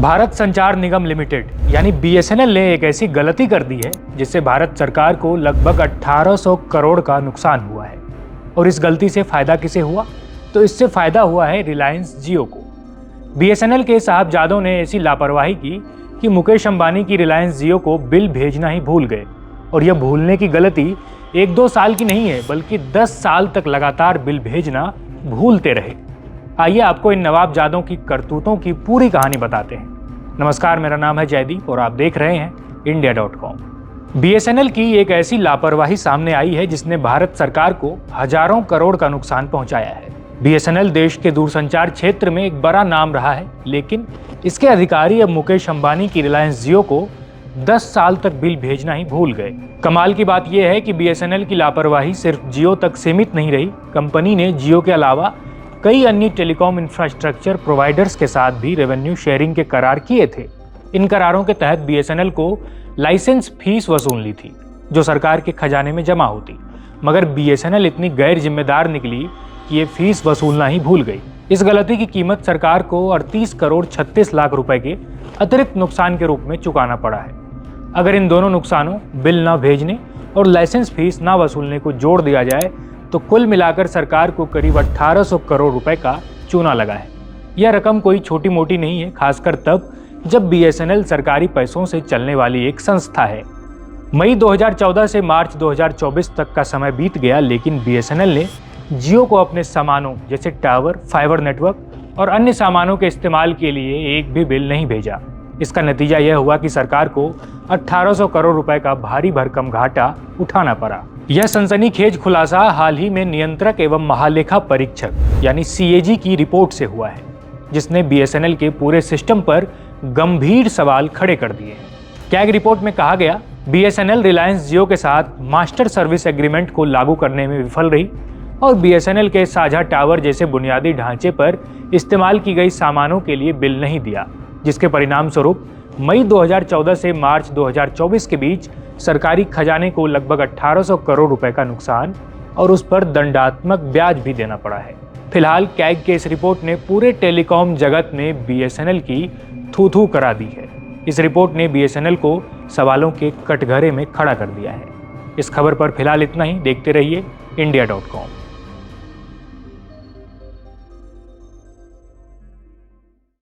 भारत संचार निगम लिमिटेड यानी बीएसएनएल ने एक ऐसी गलती कर दी है जिससे भारत सरकार को लगभग 1800 करोड़ का नुकसान हुआ है। और इस गलती से फायदा किसे हुआ? तो इससे फायदा हुआ है रिलायंस जियो को। बीएसएनएल के साहबजादों ने ऐसी लापरवाही की कि मुकेश अंबानी की रिलायंस जियो को बिल भेजना ही भूल गए। और यह भूलने की गलती 1-2 साल की नहीं है, बल्कि 10 साल तक लगातार बिल भेजना भूलते रहे। आइए आपको इन नवाबजादों की करतूतों की पूरी कहानी बताते हैं। नमस्कार, मेरा नाम है जयदीप और आप देख रहे हैं India.com। बीएसएनएल की एक ऐसी लापरवाही सामने आई है जिसने भारत सरकार को हजारों करोड़ का नुकसान पहुंचाया है। बीएसएनएल देश के दूरसंचार क्षेत्र में एक बड़ा नाम रहा है, लेकिन इसके अधिकारी अब मुकेश अंबानी की रिलायंस जियो को 10 साल तक बिल भेजना ही भूल गए। कमाल की बात यह है कि बीएसएनएल की लापरवाही सिर्फ जियो तक सीमित नहीं रही। कंपनी ने जियो के अलावा कई अन्य टेलीकॉम इंफ्रास्ट्रक्चर प्रोवाइडर्स के साथ भी रेवेन्यू शेयरिंग के करार किए थे। इन करारों के तहत बीएसएनएल को लाइसेंस फीस वसूलनी थी जो सरकार के खजाने में जमा होती, मगर बीएसएनएल इतनी गैर जिम्मेदार निकली कि ये फीस वसूलना ही भूल गई। इस गलती की कीमत सरकार को 38 करोड़ 36 लाख रुपए के अतिरिक्त नुकसान के रूप में चुकाना पड़ा है। अगर इन दोनों नुकसानों, बिल न भेजने और लाइसेंस फीस न वसूलने को जोड़ दिया जाए तो कुल मिलाकर सरकार को करीब 1800 करोड़ रुपए का चूना लगा है। यह रकम कोई छोटी मोटी नहीं है, खासकर तब जब बीएसएनएल सरकारी पैसों से चलने वाली एक संस्था है। मई 2014 से मार्च 2024 तक का समय बीत गया, लेकिन बीएसएनएल ने जियो को अपने सामानों जैसे टावर, फाइबर नेटवर्क और अन्य सामानों के इस्तेमाल के लिए एक भी बिल नहीं भेजा। इसका नतीजा यह हुआ कि सरकार को 1800 करोड़ रुपए का भारी भरकम घाटा उठाना पड़ा। यह सनसनीखेज खुलासा हाल ही में नियंत्रक एवं महालेखा परीक्षक यानी सीएजी की रिपोर्ट से हुआ है, जिसने बीएसएनएल के पूरे सिस्टम पर गंभीर सवाल खड़े कर दिए हैं। कैग रिपोर्ट में कहा गया, बीएसएनएल रिलायंस जियो के साथ मास्टर सर्विस एग्रीमेंट को लागू करने में विफल रही और बीएसएनएल के साझा टावर जैसे बुनियादी ढांचे पर इस्तेमाल की गई सामानों के लिए बिल नहीं दिया, जिसके परिणाम स्वरूप मई 2014 से मार्च 2024 के बीच सरकारी खजाने को लगभग 1800 करोड़ रुपए का नुकसान और उस पर दंडात्मक ब्याज भी देना पड़ा है। फिलहाल कैग के इस रिपोर्ट ने पूरे टेलीकॉम जगत में बीएसएनएल की थू-थू करा दी है। इस रिपोर्ट ने बीएसएनएल को सवालों के कटघरे में खड़ा कर दिया है। इस खबर पर फिलहाल इतना ही। देखते रहिए India.com।